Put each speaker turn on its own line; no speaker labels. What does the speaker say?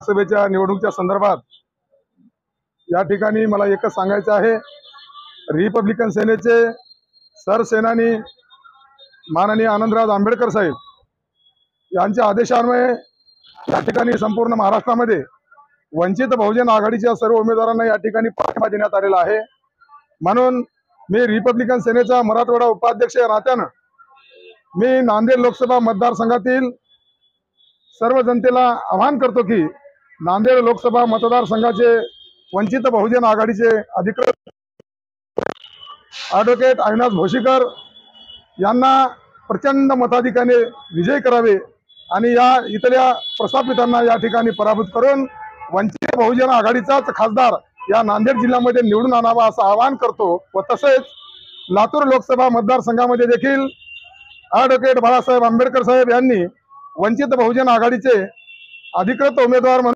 लोकसभेच्या निवडणुकीच्या संदर्भात या ठिकाणी मला एकच सांगायचं आहे। रिपब्लिकन सेनेचे सरसेनानी माननीय आनंदराज आंबेडकर साहेब यांच्या आदेशान्वये या ठिकाणी संपूर्ण महाराष्ट्रामध्ये वंचित बहुजन आघाडीच्या सर्व उमेदवारांना या ठिकाणी पाठिंबा देण्यात आलेला आहे। म्हणून मी रिपब्लिकन सेनेचा मराठवाडा उपाध्यक्ष या नात्याने मी नांदेड लोकसभा मतदारसंघातील सर्व जनतेला आवाहन करतो की नांदेड लोकसभा मतदारसंघाचे वंचित बहुजन आघाडीचे अधिकृत ॲडव्होकेट अविनाश भोशीकर यांना प्रचंड मताधिक्याने विजय करावे आणि या इथल्या प्रस्थापितांना या ठिकाणी पराभूत करून वंचित बहुजन आघाडीचाच खासदार या नांदेड जिल्ह्यामध्ये निवडून आणावा असं आवाहन करतो। व तसेच लातूर लोकसभा मतदारसंघामध्ये देखील ॲडव्होकेट बाळासाहेब आंबेडकर साहेब यांनी वंचित बहुजन आघाडीचे अधिकृत उमेदवार